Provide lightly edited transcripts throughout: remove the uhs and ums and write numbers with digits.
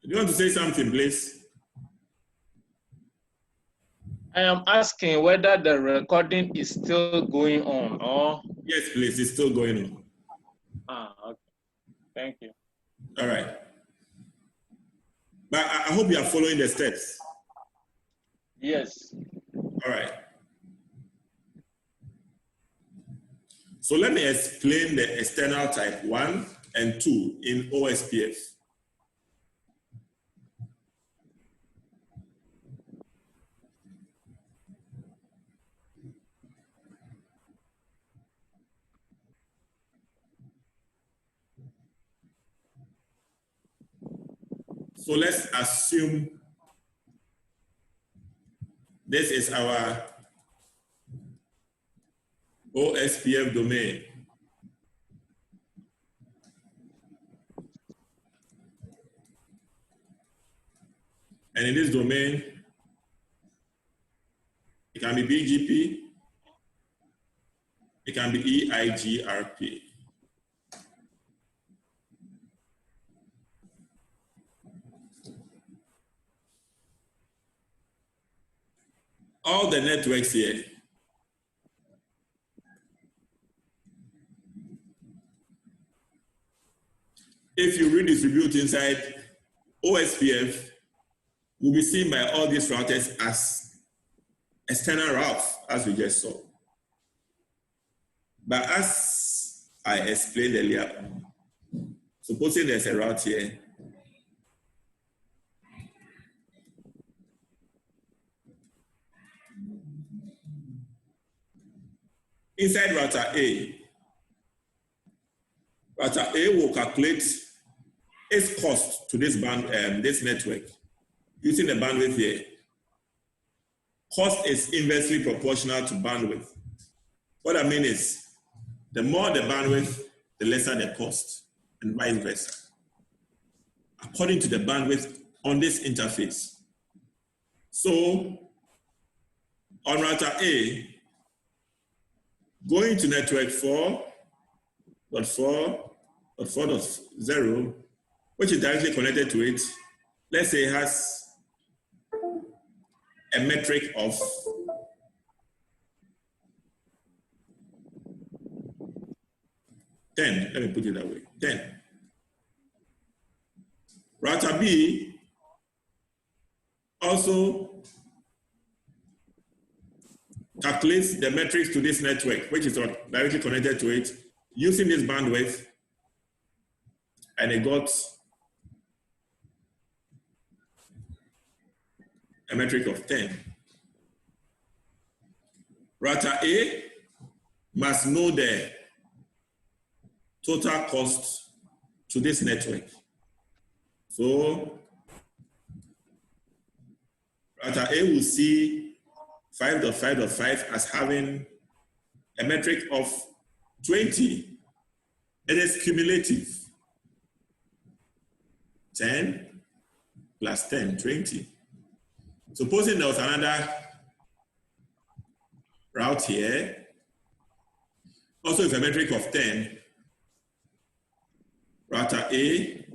Do you want to say something, please? I am asking whether the recording is still going on or... Yes, please, it's still going on. Okay. Thank you. All right. But I hope you are following the steps. Yes. All right. So let me explain the external type 1 and 2 in OSPF. So let's assume this is our OSPF domain. And in this domain, it can be BGP, it can be EIGRP. All the networks here if you redistribute inside OSPF, will be seen by all these routers as external routes, as we just saw. But as I explained earlier, supposing there's a route here, inside router A will calculate its cost to this this network using the bandwidth here. Cost is inversely proportional to bandwidth. What I mean is, the more the bandwidth, the lesser the cost, and vice versa, according to the bandwidth on this interface. So, on router A, going to network 4.4.4.0, which is directly connected to it, let's say it has a metric of 10, let me put it that way, 10. Router B also calculates the metrics to this network, which is directly connected to it, using this bandwidth, and it got a metric of 10. Router A must know the total cost to this network. So router A will see 5.5.5 as having a metric of 20. It is cumulative. 10 plus 10, 20. Supposing there was another route here, also with a metric of 10, router A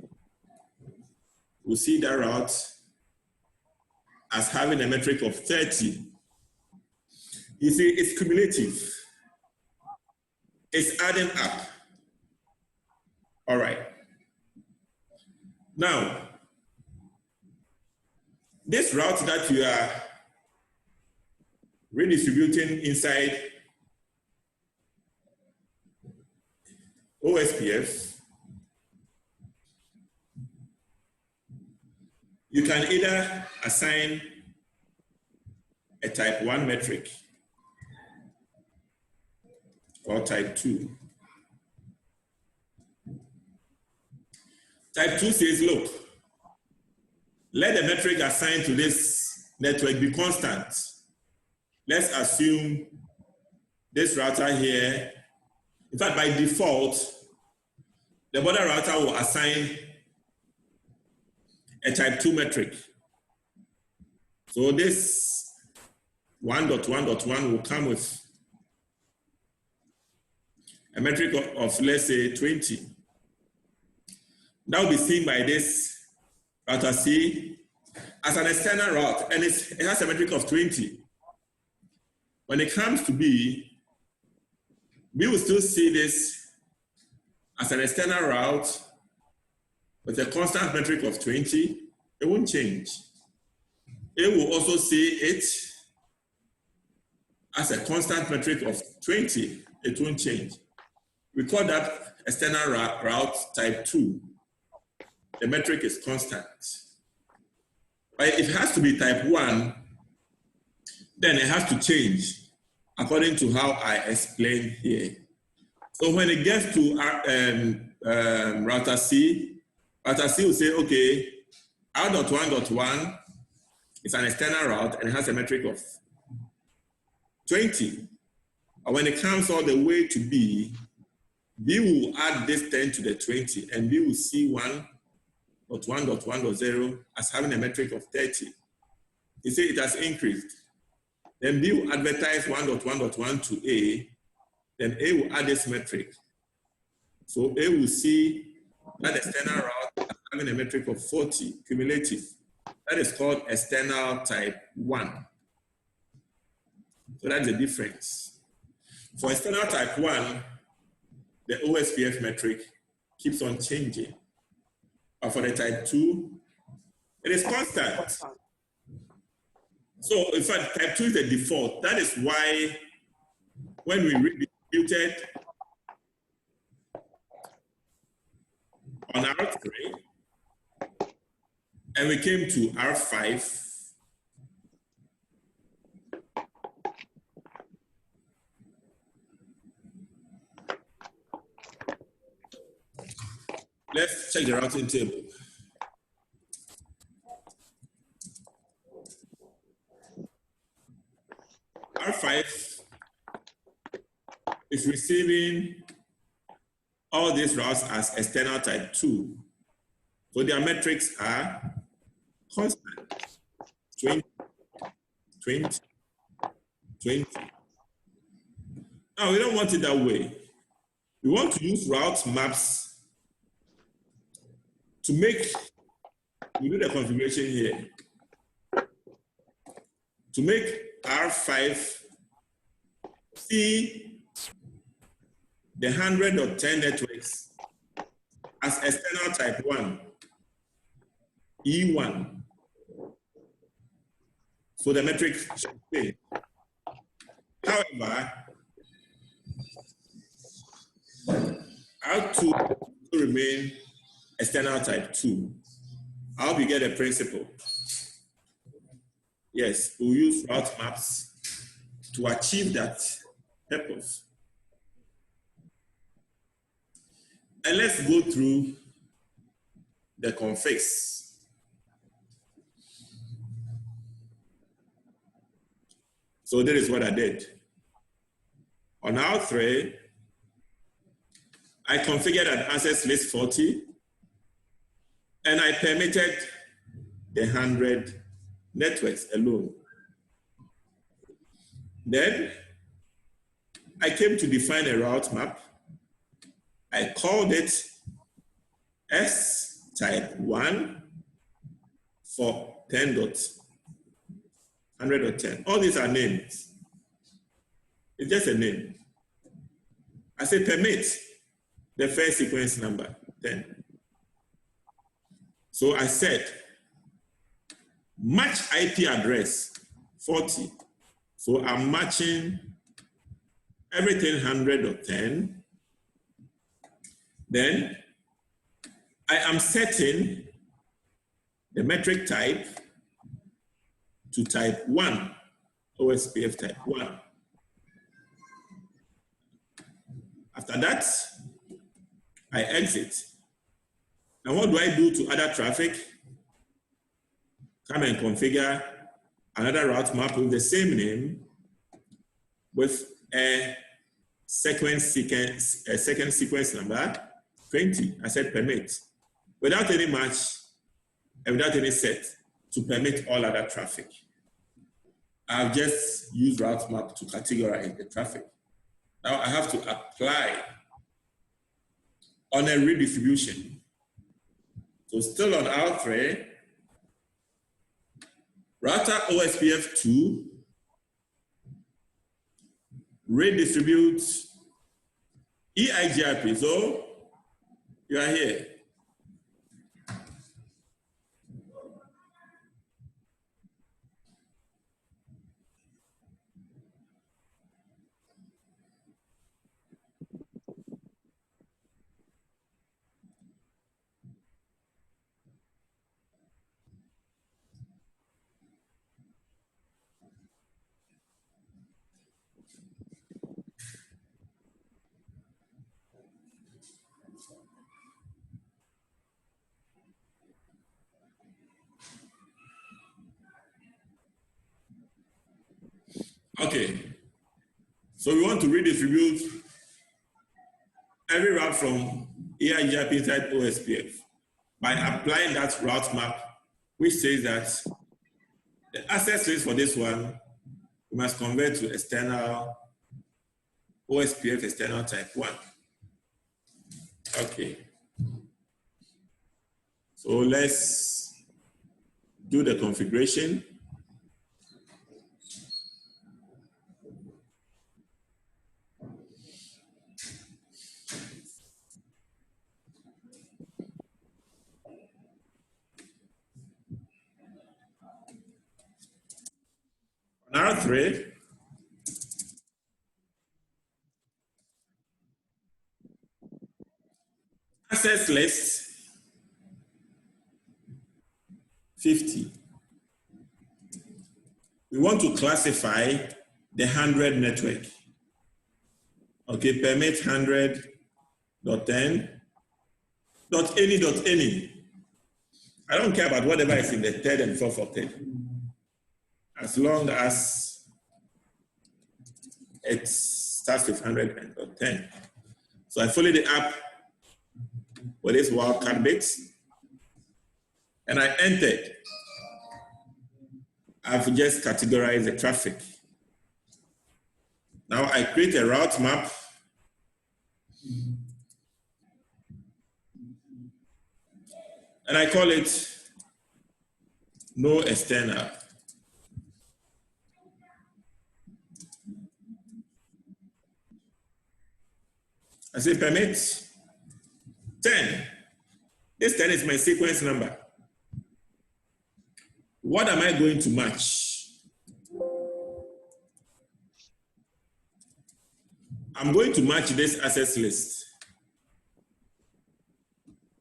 will see that route as having a metric of 30. You see, it's cumulative. It's adding up. All right. Now, this route that you are redistributing inside OSPF, you can either assign a type 1 metric or type 2. Type 2 says, look, let the metric assigned to this network be constant. Let's assume this router here, in fact, by default, the border router will assign a type 2 metric. So this 1.1.1 will come with a metric of let's say 20. That will be seen by this router C as an external route, and it has a metric of 20. When it comes to B, we will still see this as an external route with a constant metric of 20. It won't change. A will also see it as a constant metric of 20. It won't change. We call that external route type 2. The metric is constant. But if it has to be type 1, then it has to change according to how I explained here. So when it gets to router C will say, okay, R.1.1 is an external route and it has a metric of 20. But when it comes all the way to B will add this 10 to the 20, and B will see 1.1.1.0 as having a metric of 30. You see it has increased. Then B will advertise 1.1.1 to A, then A will add this metric. So A will see that external route as having a metric of 40 cumulative. That is called external type 1. So that's the difference. For external type 1, the OSPF metric keeps on changing. But for the type 2, it is constant. So in fact, type 2 is the default. That is why when we redistributed on R3 and we came to R5, let's check the routing table. R5 is receiving all these routes as external type 2. So their metrics are constant. 20, 20, 20. Now we don't want it that way. We want to use route maps to make, we do the configuration here, to make R5 see the 100.10 networks as external type 1, E1. So the metric should change. However, R2 will remain external type 2. I hope you get the principle. Yes, we'll use route maps to achieve that purpose. And let's go through the configs. So that is what I did. On R3, I configured an access list 40, and I permitted the 100 networks alone. Then I came to define a route map. I called it S type 1 for 10.100.10. All these are names. It's just a name. I say permit the first sequence number, 10. So I said match IP address 40. So I'm matching everything 100.10. Then I am setting the metric type to type 1, OSPF type 1. After that, I exit. Now what do I do to other traffic? Come and configure another route map with the same name with a second sequence number 20. I said permit, without any match and without any set, to permit all other traffic. I've just used route map to categorize the traffic. Now I have to apply on a redistribution. So still on R3, router OSPF 2 redistributes EIGRP. So you are here. Okay, so we want to redistribute every route from EIGRP inside OSPF by applying that route map, which says that the access rates for this one, we must convert to external OSPF external type 1. Okay, so let's do the configuration. On R3, access list 50. We want to classify the 100 network. Okay, permit 100.10.any.any. I don't care about whatever is in the third and fourth octet, as long as it starts with 100.10. So I follow the app with this wildcard bits, and I entered. I've just categorized the traffic. Now I create a route map. And I call it no external. I say permit 10. This 10 is my sequence number. What am I going to match? I'm going to match this access list.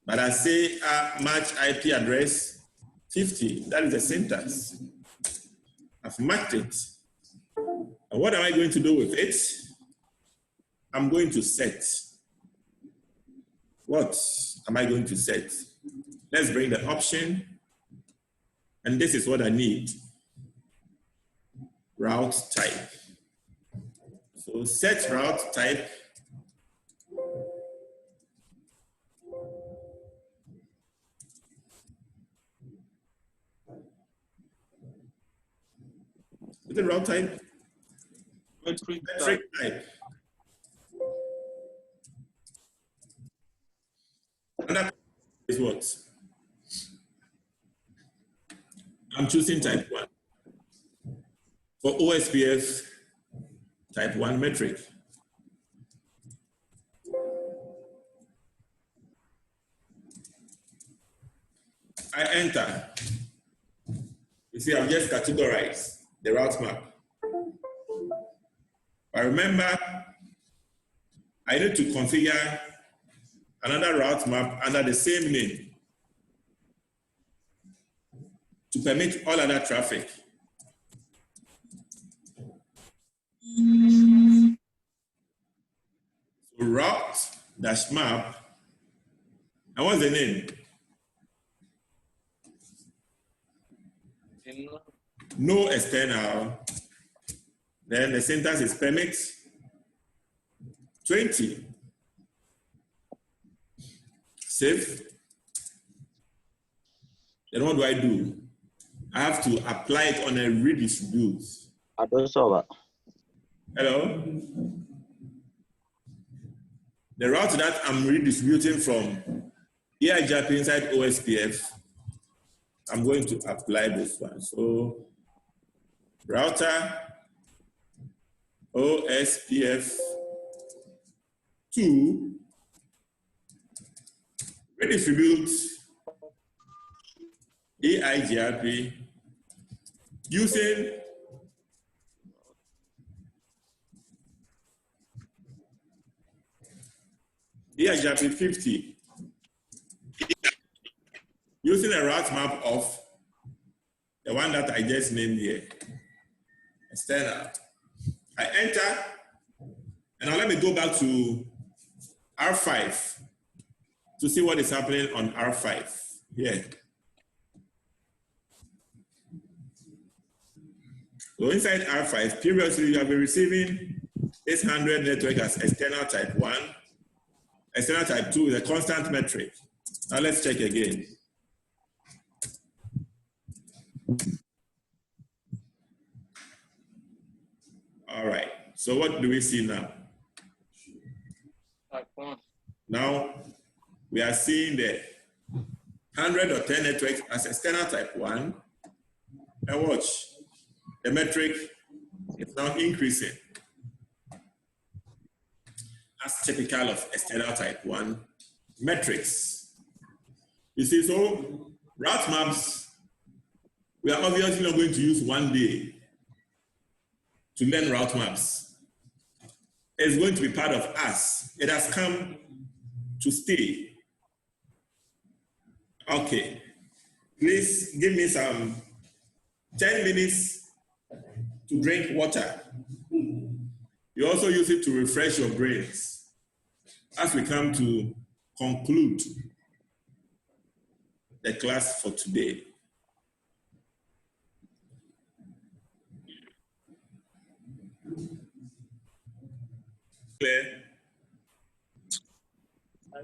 But I say match IP address 50. That is the syntax. I've matched it. And what am I going to do with it? I'm going to set. What am I going to set? Let's bring the option. And this is what I need. Route type. So set route type. Is it route type? Metric type. And that is what? I'm choosing type 1 for OSPF type 1 metric. I enter. You see, I've just categorized the route map. But remember, I need to configure another route map under the same name to permit all other traffic. So route-map, and what's the name? No external. Then the syntax is permit 20. Save. Then what do? I have to apply it on a redistribute. Hello? The route that I'm redistributing from EIGRP inside OSPF, I'm going to apply this one. So router OSPF 2 redistribute EIGRP using EIGRP 50 using a route map of the one that I just named here, external. I enter, and now let me go back to R5 to see what is happening on R5 here. So inside R5, previously you have been receiving 800 network as external type 1, external type 2 is a constant metric. Now let's check again. All right, so what do we see now? Now we are seeing the 100 or 10 networks as external type 1, and watch, the metric is now increasing as typical of external type 1 metrics. You see, so route maps, we are obviously not going to use one day to learn route maps. It's going to be part of us. It has come to stay. Okay, please give me some 10 minutes to drink water. You also use it to refresh your brains as we come to conclude the class for today. Clear?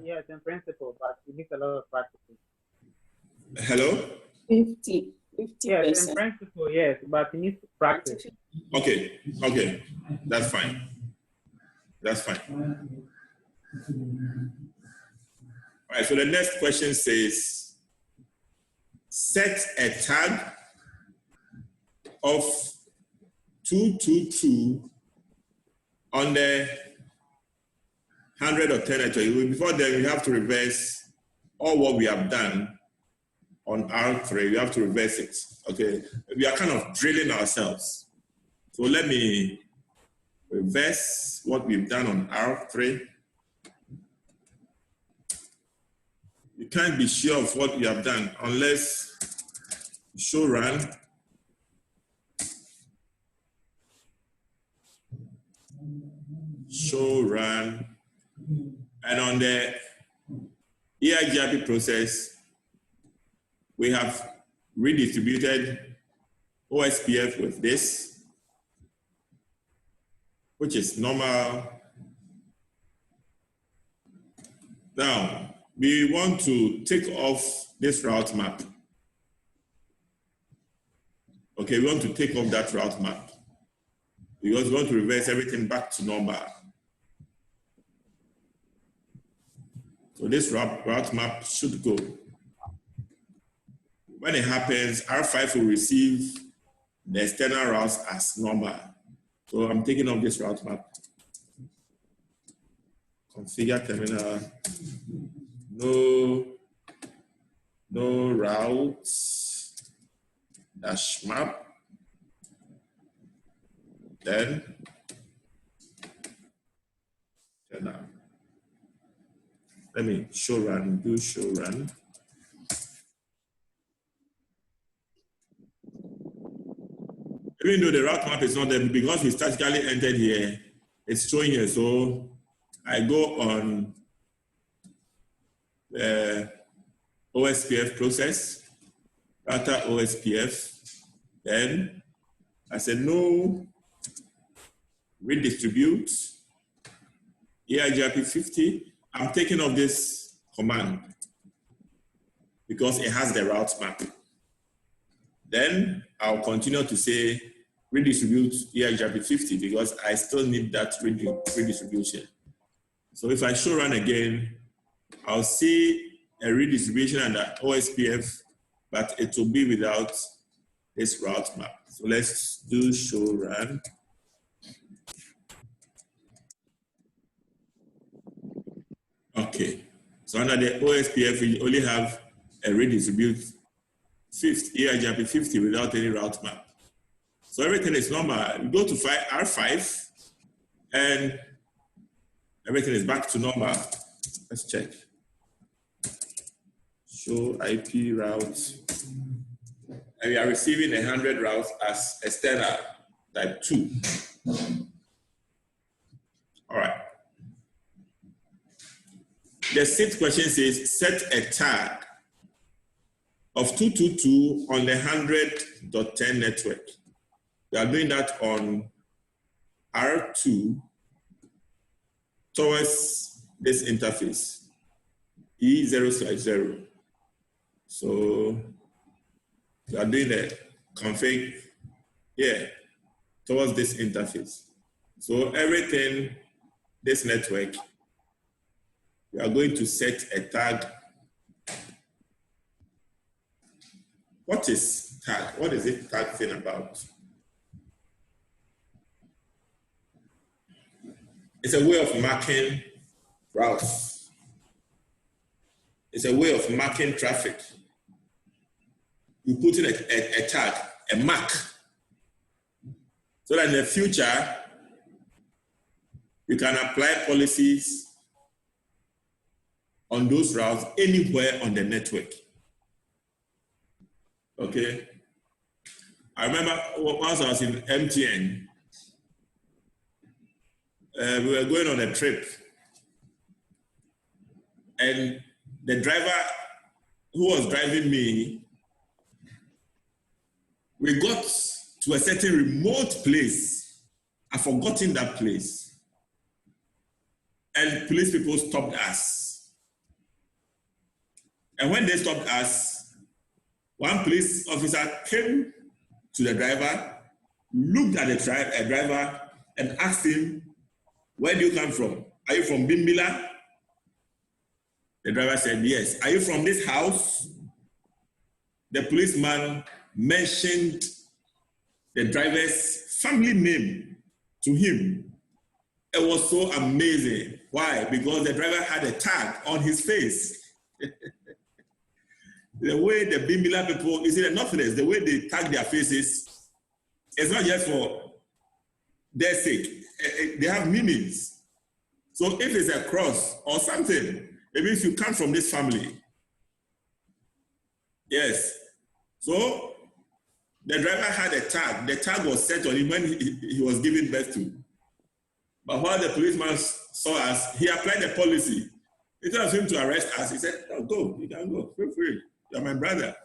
Yes, in principle, but we need a lot of practice. Hello? 50%. Yes, in principle, yes, but you need practice. Okay, okay, that's fine. That's fine. All right, so the next question says, set a tag of 222 on the 100 or 10 network. Before then, we have to reverse all what we have done on R3. We have to reverse it. Okay, we are kind of drilling ourselves. So let me reverse what we've done on R3. You can't be sure of what you have done unless you show run. Show run. And on the EIGRP process, we have redistributed OSPF with this, which is normal. Now, we want to take off this route map. Okay, we want to take off that route map because we want to reverse everything back to normal. So this route map should go. When it happens, R5 will receive the external routes as normal. So I'm taking off this route map. Configure terminal. No routes dash map. Then turn on. Let me show run, do show run. Even though the route map is not there, because we statically entered here, it's showing here. So I go on the OSPF process, router OSPF. Then I said no, redistribute, EIGRP 50. I'm taking off this command because it has the route map. Then I'll continue to say redistribute EIGRP 50 because I still need that redistribution. So if I show run again, I'll see a redistribution under OSPF, but it will be without this route map. So let's do show run. Okay, so under the OSPF, we only have a redistribute 50, EIGRP 50 without any route map. So everything is normal. You go to R5 and everything is back to normal. Let's check. Show IP routes. And we are receiving 100 routes as external type 2. All right. The sixth question says, set a tag of 222 on the 100.10 network. We are doing that on R2 towards this interface, E0/0. So we are doing the config here towards this interface. So everything, this network, we are going to set a tag. What is tag? What is it tag thing about? It's a way of marking routes. It's a way of marking traffic. You put in a tag, a mark, so that in the future, you can apply policies on those routes anywhere on the network. Okay? I remember once I was in MTN, we were going on a trip, and the driver who was driving me, we got to a certain remote place. I've forgotten that place. And police people stopped us. And when they stopped us, one police officer came to the driver, looked at the driver, and asked him, "Where do you come from? Are you from Bimbila?" The driver said, "Yes." "Are you from this house?" The policeman mentioned the driver's family name to him. It was so amazing. Why? Because the driver had a tag on his face. The way the Bimbila people, you see the Northerners, the way they tag their faces, it's not just for their sake. They have meanings. So if it's a cross or something, it means you come from this family. Yes. So the driver had a tag. The tag was set on him when he was giving birth to. But while the policeman saw us, he applied the policy. Instead of him to arrest us, he said, "Oh, go, you can go, feel free. You're my brother."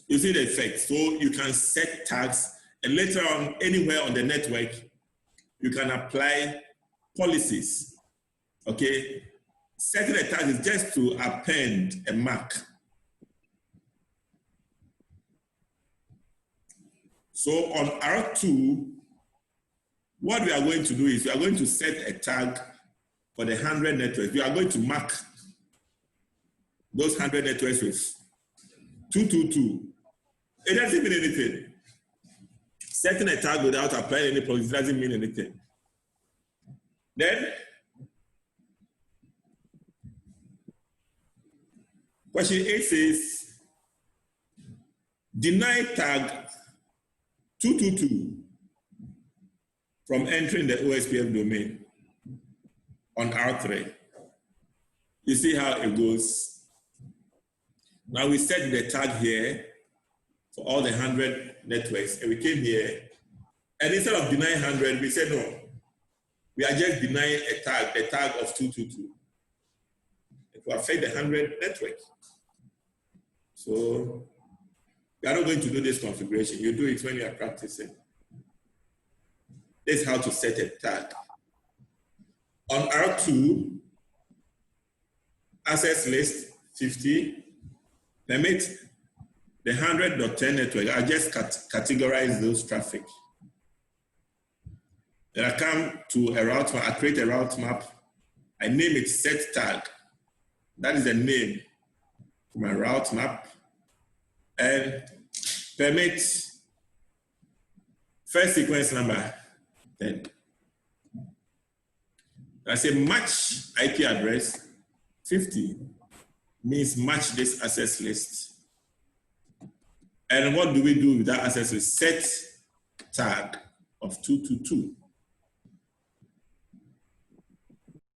You see the effect. So you can set tags, and later on, anywhere on the network, you can apply policies. Okay? Setting a tag is just to append a mark. So on R2, what we are going to do is we are going to set a tag for the 100 networks. We are going to mark those 100 networks with 222. It doesn't mean anything. Setting a tag without applying any policy doesn't mean anything. Then, question 8 says, deny tag 222 from entering the OSPF domain on R3. You see how it goes. Now we set the tag here for all the 100 networks, and we came here, and instead of denying 100, we said no. We are just denying a tag, the tag of 222. It will affect the 100 network. So we are not going to do this configuration. You do it when you are practicing. This is how to set a tag. On R2, access list 50, permit the 100.10 network. I just categorize those traffic. Then I come to a route map, I create a route map. I name it set tag. That is the name for my route map. And permit first sequence number 10. I say match IP address 50 means match this access list. And what do we do with that access list? Set tag of 222.